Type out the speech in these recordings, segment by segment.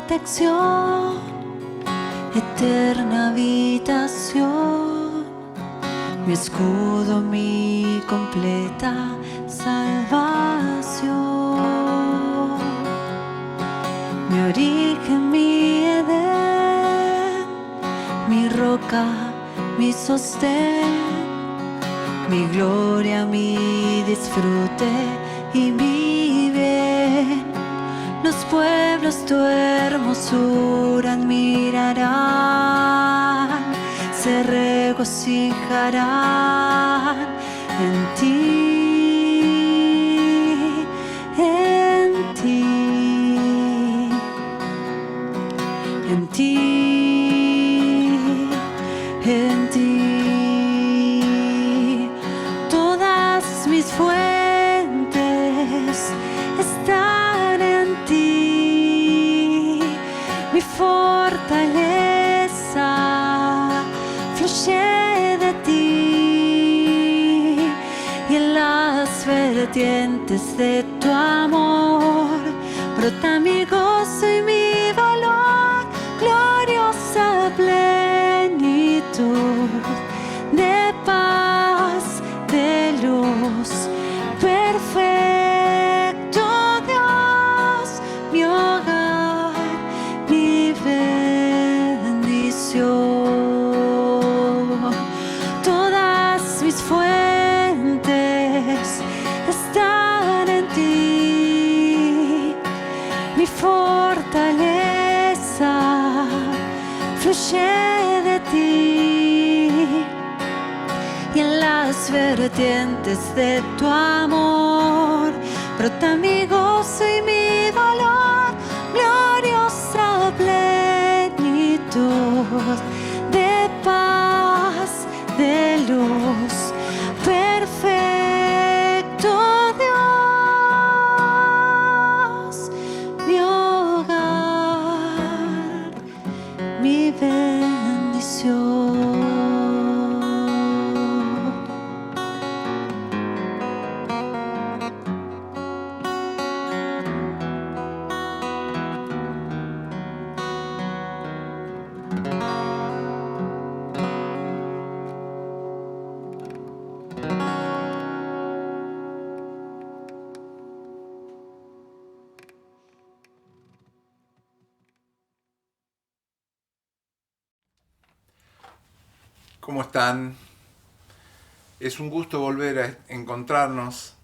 protección, eterna habitación, mi escudo, mi completa salvación, mi origen, mi Edén, mi roca, mi sostén, mi gloria, mi disfrute y mi bien. Los pueblos tu hermosura admirarán, se regocijarán en ti, en ti, en ti, en ti. Todas mis fuentes están en ti, mi fortaleza fluye de ti, y en las vertientes de tu amor brota mi gozo y mi valor, gloriosa plenitud de paz, de luz, perfecto Dios, mi hogar, mi bendición. Todas mis fuentes están en ti, mi fortaleza fluye de ti, y en las vertientes de tu amor brota mi gozo y mi dolor, gloriosa plenitud de paz, de luz, perfecto Dios, mi hogar, mi bendición. ¿Cómo están? Es un gusto volver a encontrarnos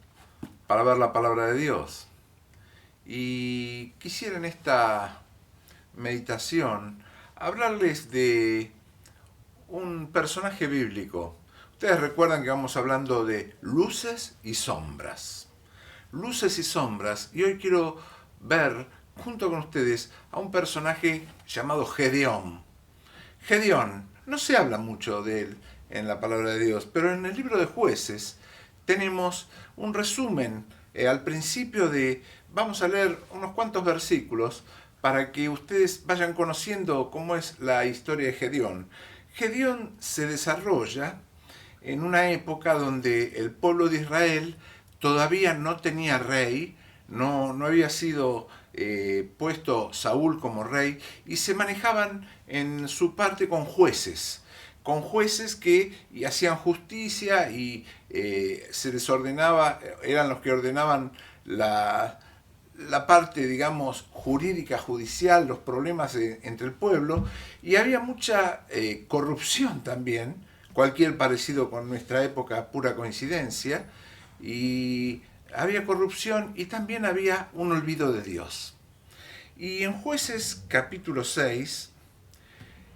para ver la palabra de Dios. Y quisiera en esta meditación hablarles de un personaje bíblico. Ustedes recuerdan que vamos hablando de luces y sombras. Luces y sombras, y hoy quiero ver junto con ustedes a un personaje llamado Gedeón. Gedeón, no se habla mucho de él en la palabra de Dios, pero en el libro de Jueces tenemos un resumen al principio vamos a leer unos cuantos versículos para que ustedes vayan conociendo cómo es la historia de Gedeón. Gedeón se desarrolla en una época donde el pueblo de Israel todavía no tenía rey, no había sido puesto Saúl como rey, y se manejaban en su parte con jueces que hacían justicia y se les ordenaba, eran los que ordenaban la parte, digamos, jurídica, judicial, los problemas entre el pueblo, y había mucha corrupción también, cualquier parecido con nuestra época, pura coincidencia, y había corrupción y también había un olvido de Dios. Y en Jueces capítulo 6,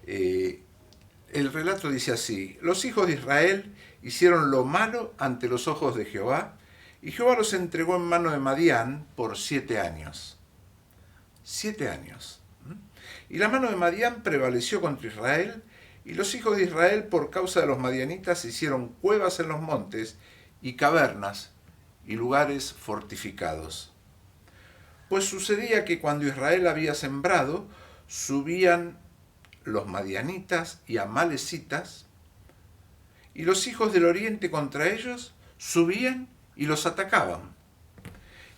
el relato dice así: los hijos de Israel hicieron lo malo ante los ojos de Jehová, y Jehová los entregó en mano de Madián por 7 años. 7 años. Y la mano de Madián prevaleció contra Israel, y los hijos de Israel por causa de los madianitas hicieron cuevas en los montes y cavernas y lugares fortificados. Pues sucedía que cuando Israel había sembrado, subían los madianitas y amalecitas, y los hijos del oriente contra ellos subían y los atacaban.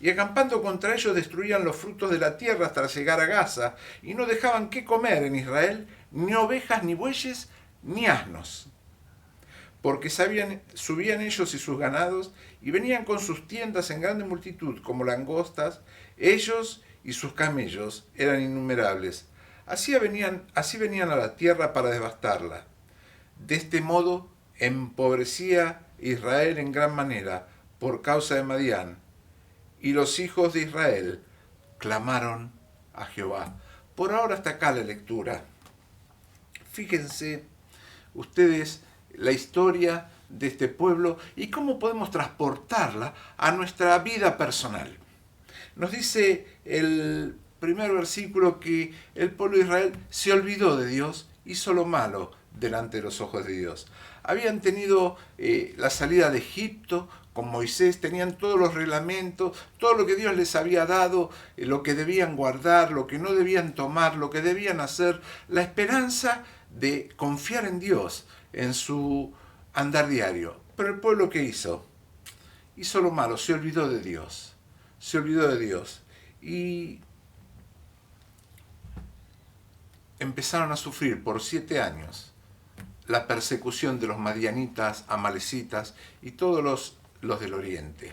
y acampando contra ellos destruían los frutos de la tierra hasta llegar a Gaza, y no dejaban qué comer en Israel, ni ovejas, ni bueyes, ni asnos. Porque subían ellos y sus ganados, y venían con sus tiendas en grande multitud, como langostas, ellos y sus camellos eran innumerables. Así venían a la tierra para devastarla. De este modo empobrecía Israel en gran manera por causa de Madián, y los hijos de Israel clamaron a Jehová. Por ahora hasta acá la lectura. Fíjense ustedes la historia de este pueblo y cómo podemos transportarla a nuestra vida personal. Nos dice el primer versículo que el pueblo de Israel se olvidó de Dios, hizo lo malo delante de los ojos de Dios. Habían tenido la salida de Egipto con Moisés, tenían todos los reglamentos, todo lo que Dios les había dado, lo que debían guardar, lo que no debían tomar, lo que debían hacer, la esperanza de confiar en Dios en su andar diario. Pero el pueblo, ¿qué hizo? Hizo lo malo, se olvidó de Dios. Se olvidó de Dios. Y empezaron a sufrir por 7 años la persecución de los madianitas, amalecitas y todos los del oriente.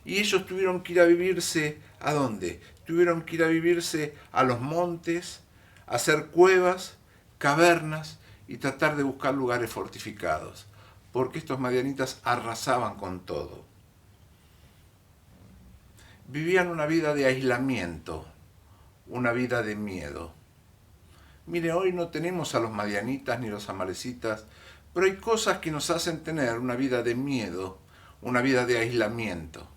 Y ellos tuvieron que ir a vivirse, ¿a dónde? Tuvieron que ir a vivirse a los montes, a hacer cuevas, cavernas y tratar de buscar lugares fortificados, porque estos madianitas arrasaban con todo. Vivían una vida de aislamiento, una vida de miedo. Mire, hoy no tenemos a los madianitas ni los amalecitas, pero hay cosas que nos hacen tener una vida de miedo, una vida de aislamiento.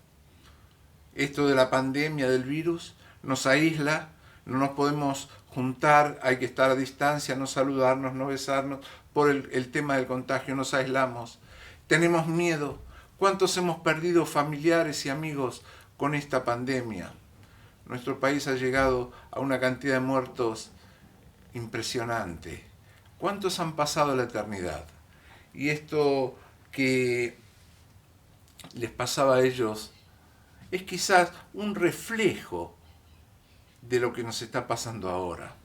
Esto de la pandemia del virus nos aísla, no nos podemos juntar, hay que estar a distancia, no saludarnos, no besarnos, por el tema del contagio nos aislamos. Tenemos miedo. ¿Cuántos hemos perdido familiares y amigos con esta pandemia? Nuestro país ha llegado a una cantidad de muertos impresionante. ¿Cuántos han pasado la eternidad? Y esto que les pasaba a ellos es quizás un reflejo de lo que nos está pasando ahora.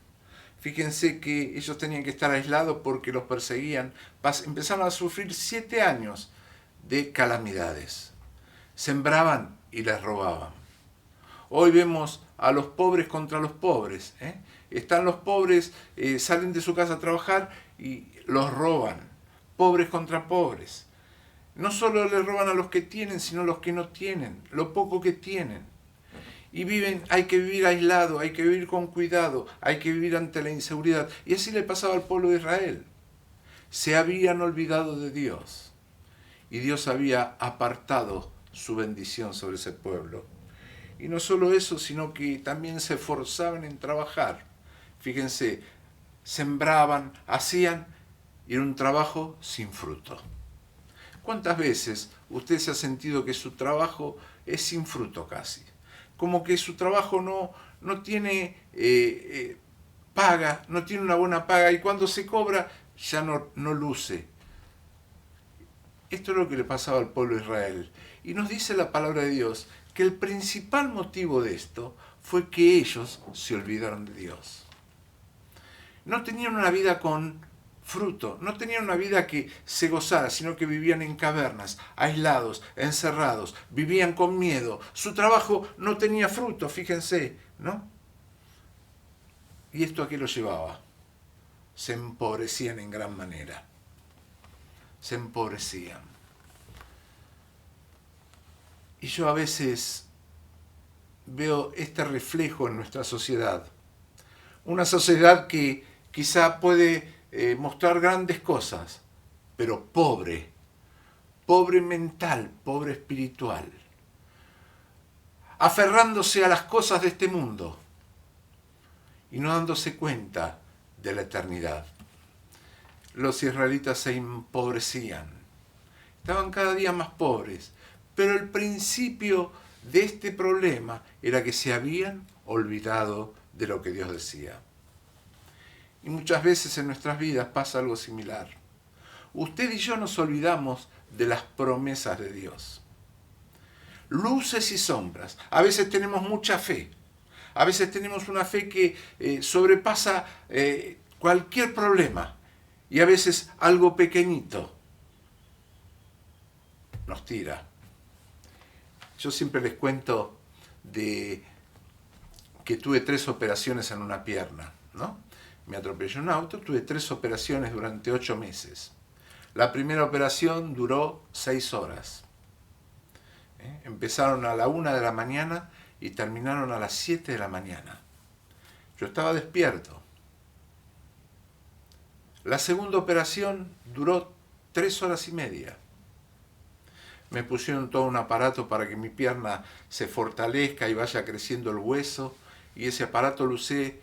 Fíjense que ellos tenían que estar aislados porque los perseguían. Empezaron a sufrir 7 años de calamidades. Sembraban y les robaban. Hoy vemos a los pobres contra los pobres. Están los pobres, salen de su casa a trabajar y los roban. Pobres contra pobres. No solo les roban a los que tienen, sino a los que no tienen, lo poco que tienen. Y hay que vivir aislado, hay que vivir con cuidado, hay que vivir ante la inseguridad. Y así le pasaba al pueblo de Israel. Se habían olvidado de Dios. Y Dios había apartado su bendición sobre ese pueblo. Y no solo eso, sino que también se esforzaban en trabajar. Fíjense, sembraban, hacían, y era un trabajo sin fruto. ¿Cuántas veces usted se ha sentido que su trabajo es sin fruto casi? Como que su trabajo no tiene paga, no tiene una buena paga, y cuando se cobra ya no luce. Esto es lo que le pasaba al pueblo de Israel. Y nos dice la palabra de Dios que el principal motivo de esto fue que ellos se olvidaron de Dios. No tenían una vida con fruto, no tenían una vida que se gozara, sino que vivían en cavernas, aislados, encerrados, vivían con miedo. Su trabajo no tenía fruto, fíjense, ¿no? ¿Y esto a qué lo llevaba? Se empobrecían en gran manera. Se empobrecían. Y yo a veces veo este reflejo en nuestra sociedad. Una sociedad que quizá puede mostrar grandes cosas, pero pobre mental, pobre espiritual, aferrándose a las cosas de este mundo y no dándose cuenta de la eternidad. Los israelitas se empobrecían, estaban cada día más pobres, pero el principio de este problema era que se habían olvidado de lo que Dios decía. Y muchas veces en nuestras vidas pasa algo similar. Usted y yo nos olvidamos de las promesas de Dios. luces y sombras. A veces tenemos mucha fe. A veces tenemos una fe que sobrepasa cualquier problema. Y a veces algo pequeñito nos tira. Yo siempre les cuento de que tuve 3 operaciones en una pierna, ¿no? Me atropelló un auto, tuve 3 operaciones durante 8 meses. La primera operación duró 6 horas. Empezaron a la 1 de la mañana y terminaron a las 7 de la mañana. Yo estaba despierto. La segunda operación duró 3 horas y media. Me pusieron todo un aparato para que mi pierna se fortalezca y vaya creciendo el hueso, y ese aparato lo usé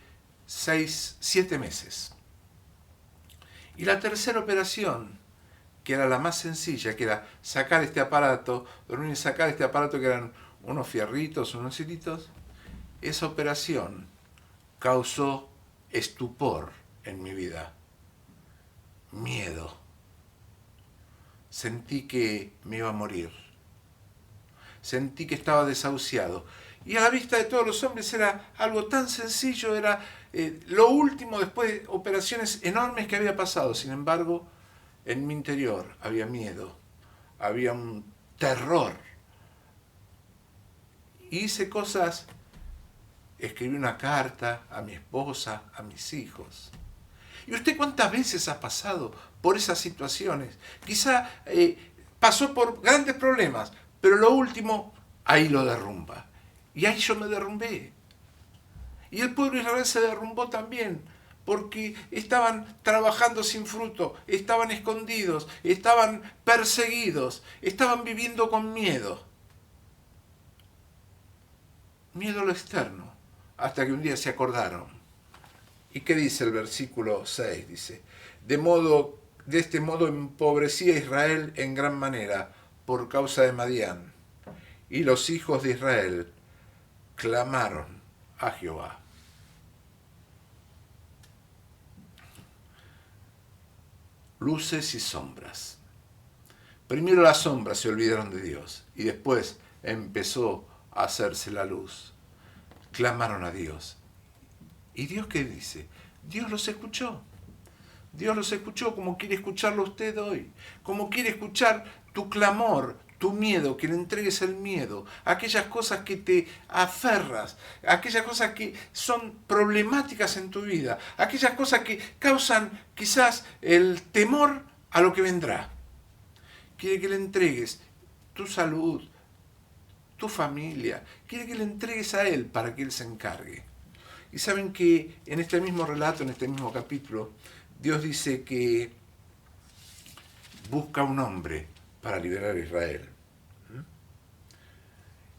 7 meses. Y la tercera operación, que era la más sencilla, que era sacar este aparato, dormir y sacar este aparato, que eran unos fierritos, unos hilitos, esa operación causó estupor en mi vida, miedo. Sentí que me iba a morir. Sentí que estaba desahuciado. Y a la vista de todos los hombres era algo tan sencillo, era lo último después de operaciones enormes que había pasado. Sin embargo, en mi interior había miedo, había un terror. Hice cosas, escribí una carta a mi esposa, a mis hijos. ¿Y usted cuántas veces ha pasado por esas situaciones? Quizá pasó por grandes problemas, pero lo último, ahí lo derrumba. Y ahí yo me derrumbé. Y el pueblo de Israel se derrumbó también, porque estaban trabajando sin fruto, estaban escondidos, estaban perseguidos, estaban viviendo con miedo. Miedo a lo externo, hasta que un día se acordaron. ¿Y qué dice el versículo 6? Dice, de este modo empobrecía Israel en gran manera por causa de Madián. Y los hijos de Israel clamaron a Jehová. Luces y sombras. Primero las sombras se olvidaron de Dios y después empezó a hacerse la luz. Clamaron a Dios. ¿Y Dios qué dice? Dios los escuchó. Dios los escuchó como quiere escucharlo usted hoy. Como quiere escuchar tu clamor, tu miedo, que le entregues el miedo. Aquellas cosas que te aferras. Aquellas cosas que son problemáticas en tu vida. Aquellas cosas que causan quizás el temor a lo que vendrá. Quiere que le entregues tu salud, tu familia. Quiere que le entregues a Él para que Él se encargue. Y saben que en este mismo relato, en este mismo capítulo, Dios dice que busca un hombre para liberar a Israel.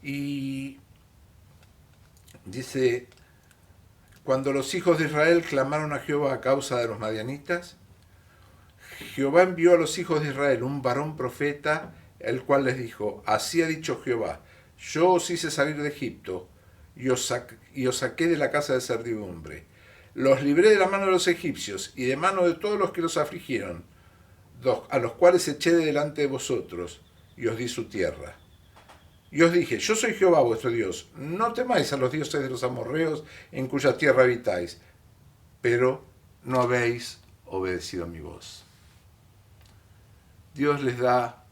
Y dice, cuando los hijos de Israel clamaron a Jehová a causa de los madianitas, Jehová envió a los hijos de Israel un varón profeta, el cual les dijo, así ha dicho Jehová, yo os hice salir de Egipto, y os saqué de la casa de servidumbre. Los libré de la mano de los egipcios y de mano de todos los que los afligieron, a los cuales eché de delante de vosotros, y os di su tierra. Y os dije, yo soy Jehová vuestro Dios, no temáis a los dioses de los amorreos en cuya tierra habitáis, pero no habéis obedecido mi voz. Dios les da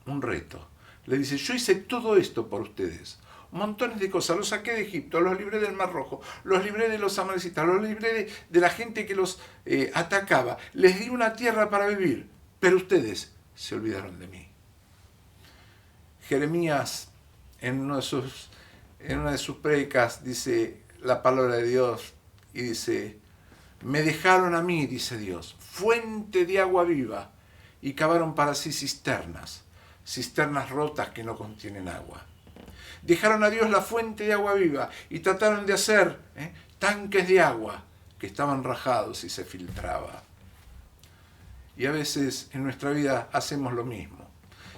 un reto. Les dice, yo hice todo esto por ustedes. Montones de cosas, los saqué de Egipto, los libré del Mar Rojo, los libré de los amalecitas, los libré de la gente que los atacaba, les di una tierra para vivir, pero ustedes se olvidaron de mí. Jeremías, en una de sus predicas, dice la palabra de Dios y dice, me dejaron a mí, dice Dios, fuente de agua viva, y cavaron para sí cisternas rotas que no contienen agua. Dejaron a Dios la fuente de agua viva y trataron de hacer tanques de agua que estaban rajados y se filtraba. Y a veces en nuestra vida hacemos lo mismo.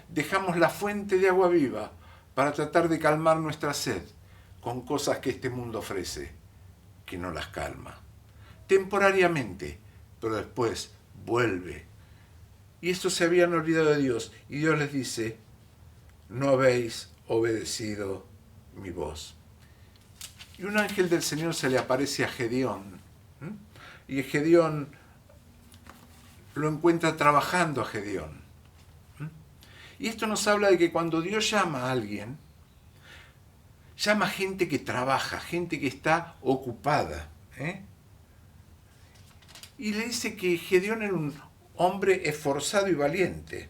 Dejamos la fuente de agua viva para tratar de calmar nuestra sed con cosas que este mundo ofrece, que no las calma. Temporariamente, pero después vuelve. Y estos se habían olvidado de Dios. Y Dios les dice, no habéis obedecido mi voz. Y un ángel del Señor se le aparece a Gedeón. Y Gedeón lo encuentra trabajando a Gedeón. Y esto nos habla de que cuando Dios llama a alguien, llama a gente que trabaja, gente que está ocupada. Y le dice que Gedeón era un hombre esforzado y valiente.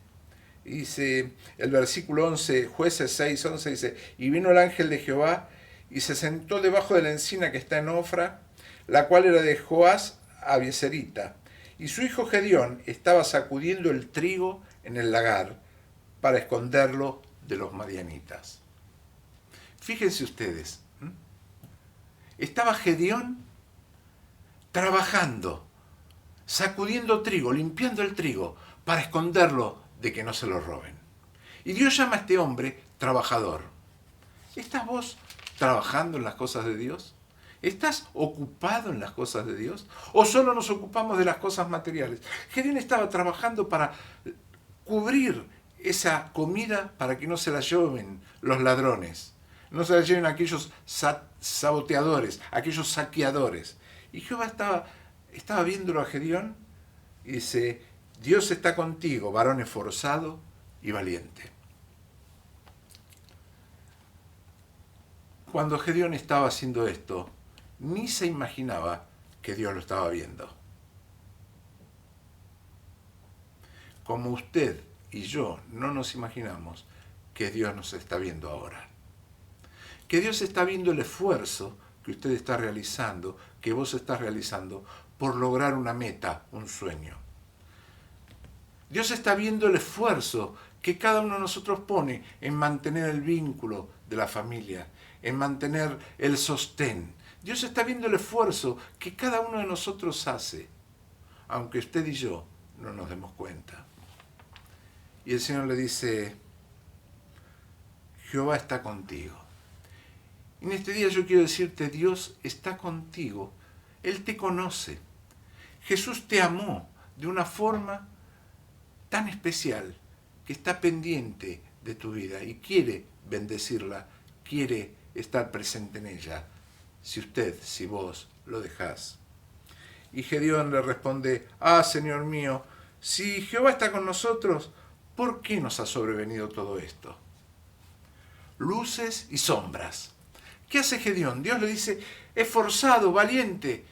Dice el versículo 11, Jueces 6, 11, dice, y vino el ángel de Jehová y se sentó debajo de la encina que está en Ofra, la cual era de Joás Abieserita. Y su hijo Gedeón estaba sacudiendo el trigo en el lagar para esconderlo de los madianitas. Fíjense ustedes, estaba Gedeón trabajando, sacudiendo trigo, limpiando el trigo, para esconderlo de que no se lo roben. Y Dios llama a este hombre trabajador. ¿Estás vos trabajando en las cosas de Dios? ¿Estás ocupado en las cosas de Dios? ¿O solo nos ocupamos de las cosas materiales? Gedeón estaba trabajando para cubrir esa comida para que no se la lleven los ladrones, no se la lleven aquellos saboteadores, aquellos saqueadores. Y Jehová estaba viéndolo a Gedeón y dice, Dios está contigo, varón esforzado y valiente. Cuando Gedeón estaba haciendo esto, ni se imaginaba que Dios lo estaba viendo. Como usted y yo no nos imaginamos que Dios nos está viendo ahora. Que Dios está viendo el esfuerzo que usted está realizando, que vos estás realizando, por lograr una meta, un sueño. Dios está viendo el esfuerzo que cada uno de nosotros pone en mantener el vínculo de la familia, en mantener el sostén. Dios está viendo el esfuerzo que cada uno de nosotros hace, aunque usted y yo no nos demos cuenta. Y el Señor le dice, Jehová está contigo. En este día yo quiero decirte, Dios está contigo. Él te conoce. Jesús te amó de una forma tan especial que está pendiente de tu vida y quiere bendecirla, quiere estar presente en ella, si vos lo dejás. Y Gedeón le responde, Señor mío, si Jehová está con nosotros, ¿por qué nos ha sobrevenido todo esto? Luces y sombras. ¿Qué hace Gedeón? Dios le dice, esforzado, valiente.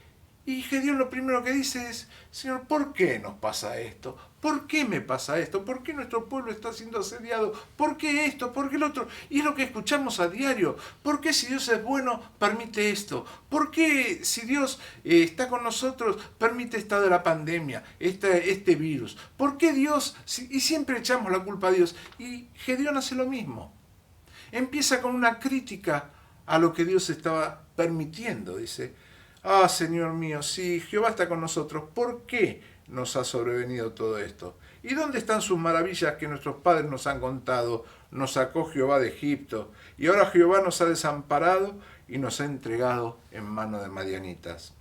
Y Gedeón lo primero que dice es, Señor, ¿por qué nos pasa esto? ¿Por qué me pasa esto? ¿Por qué nuestro pueblo está siendo asediado? ¿Por qué esto? ¿Por qué el otro? Y es lo que escuchamos a diario. ¿Por qué si Dios es bueno, permite esto? ¿Por qué si Dios está con nosotros, permite esta de la pandemia, este virus? ¿Por qué Dios? Y siempre echamos la culpa a Dios. Y Gedeón hace lo mismo. Empieza con una crítica a lo que Dios estaba permitiendo. Dice, Señor mío, si Jehová está con nosotros, ¿por qué nos ha sobrevenido todo esto? ¿Y dónde están sus maravillas que nuestros padres nos han contado? Nos sacó Jehová de Egipto, y ahora Jehová nos ha desamparado y nos ha entregado en mano de madianitas.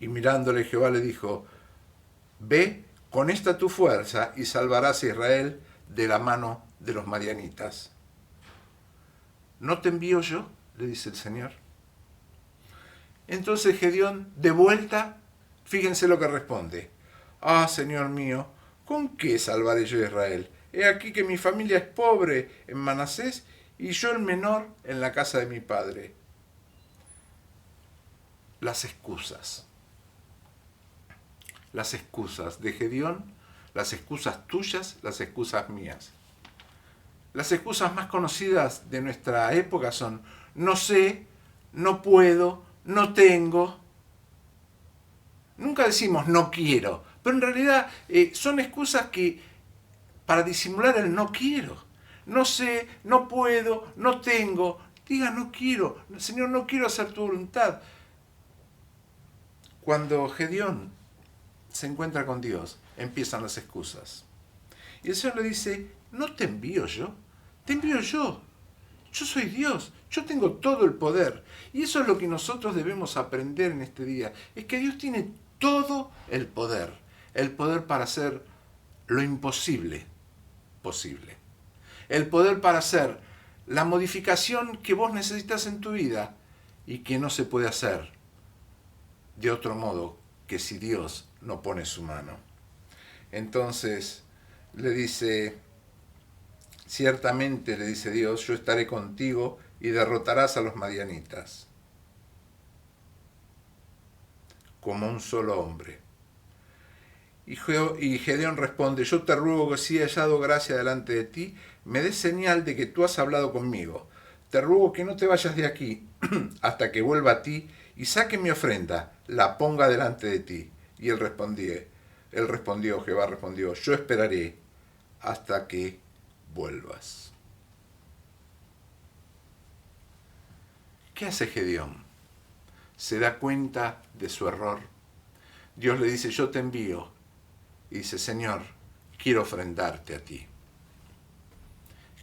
Y mirándole Jehová le dijo, ve con esta tu fuerza y salvarás a Israel de la mano de los madianitas. ¿No te envío yo?, le dice el Señor. Entonces Gedeón, de vuelta, fíjense lo que responde. Señor mío, ¿con qué salvaré yo a Israel? He aquí que mi familia es pobre en Manasés y yo el menor en la casa de mi padre. Las excusas. Las excusas de Gedeón, las excusas tuyas, las excusas mías. Las excusas más conocidas de nuestra época son no sé, no puedo, no tengo. Nunca decimos no quiero, pero en realidad son excusas que para disimular el no quiero. No sé, no puedo, no tengo. Diga no quiero, Señor, no quiero hacer tu voluntad. Cuando Gedeón se encuentra con Dios, empiezan las excusas. Y el Señor le dice, no te envío yo, te envío yo. Yo soy Dios, yo tengo todo el poder. Y eso es lo que nosotros debemos aprender en este día. Es que Dios tiene todo el poder para hacer lo imposible posible. el poder para hacer la modificación que vos necesitas en tu vida y que no se puede hacer de otro modo que si Dios no pone su mano. Entonces le dice, ciertamente le dice Dios, yo estaré contigo y derrotarás a los madianitas como un solo hombre. Y Gedeón responde, yo te ruego que si he hallado gracia delante de ti, me des señal de que tú has hablado conmigo. Te ruego que no te vayas de aquí hasta que vuelva a ti y saque mi ofrenda, la ponga delante de ti. Y Jehová respondió, yo esperaré hasta que vuelvas. ¿Qué hace Gedeón? Se da cuenta de su error. Dios le dice, yo te envío. Y dice, Señor, quiero ofrendarte a ti.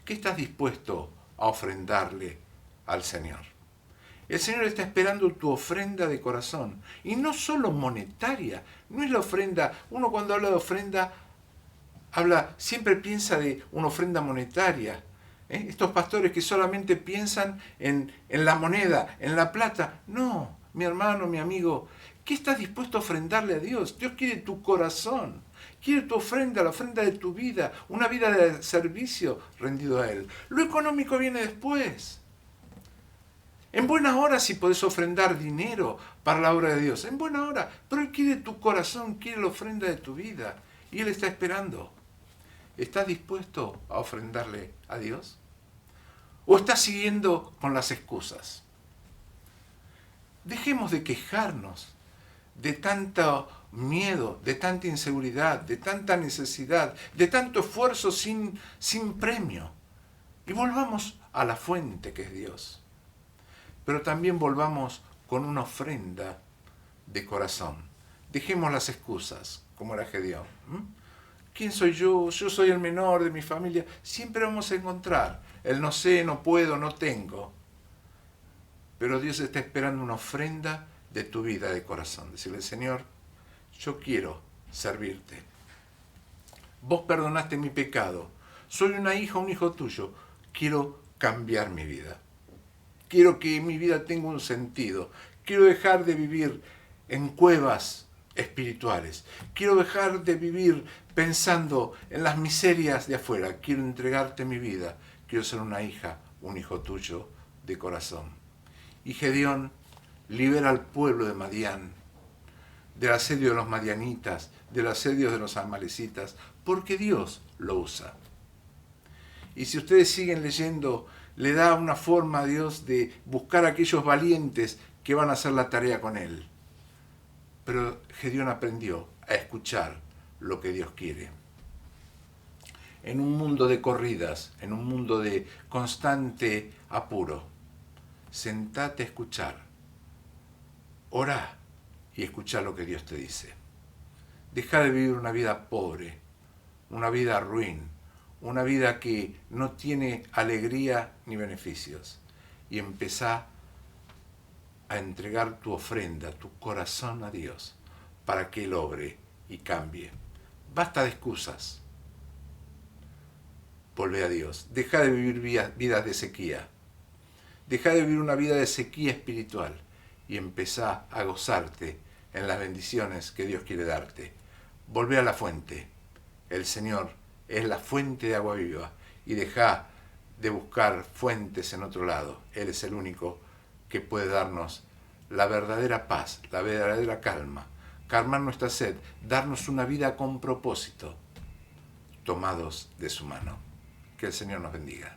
¿Qué estás dispuesto a ofrendarle al Señor? El Señor está esperando tu ofrenda de corazón. Y no solo monetaria. No es la ofrenda. Uno cuando habla de ofrenda, siempre piensa de una ofrenda monetaria. Estos pastores que solamente piensan en la moneda, en la plata. No, mi hermano, mi amigo, ¿qué estás dispuesto a ofrendarle a Dios? Dios quiere tu corazón, quiere tu ofrenda, la ofrenda de tu vida, una vida de servicio rendido a Él. Lo económico viene después. En buena hora si podés ofrendar dinero para la obra de Dios, en buena hora, pero Él quiere tu corazón, quiere la ofrenda de tu vida y Él está esperando. ¿Estás dispuesto a ofrendarle a Dios? ¿O estás siguiendo con las excusas? Dejemos de quejarnos de tanto miedo, de tanta inseguridad, de tanta necesidad, de tanto esfuerzo sin premio. Y volvamos a la fuente que es Dios. Pero también volvamos con una ofrenda de corazón. Dejemos las excusas, como era Gedeón. ¿Quién soy yo? Yo soy el menor de mi familia. Siempre vamos a encontrar el no sé, no puedo, no tengo. Pero Dios está esperando una ofrenda de tu vida de corazón. Decirle, Señor, yo quiero servirte. Vos perdonaste mi pecado. Soy una hija, un hijo tuyo. Quiero cambiar mi vida. Quiero que mi vida tenga un sentido. Quiero dejar de vivir en cuevas espirituales. Quiero dejar de vivir pensando en las miserias de afuera. Quiero entregarte mi vida. Quiero ser una hija, un hijo tuyo de corazón. Y Gedeón libera al pueblo de Madián del asedio de los madianitas, del asedio de los amalecitas, porque Dios lo usa. Y si ustedes siguen leyendo, le da una forma a Dios de buscar a aquellos valientes que van a hacer la tarea con él. Pero Gedeón aprendió a escuchar lo que Dios quiere. En un mundo de corridas, en un mundo de constante apuro, sentate a escuchar. Orá y escuchá lo que Dios te dice. Deja de vivir una vida pobre, una vida ruin, una vida que no tiene alegría ni beneficios. Y empezá a entregar tu ofrenda, tu corazón a Dios, para que Él obre y cambie. Basta de excusas. Volvé a Dios. Deja de vivir vidas de sequía. Deja de vivir una vida de sequía espiritual y empezá a gozarte en las bendiciones que Dios quiere darte. Volvé a la fuente. El Señor es la fuente de agua viva y deja de buscar fuentes en otro lado. Él es el único que puede darnos la verdadera paz, la verdadera calma, calmar nuestra sed, darnos una vida con propósito, tomados de su mano. Que el Señor nos bendiga.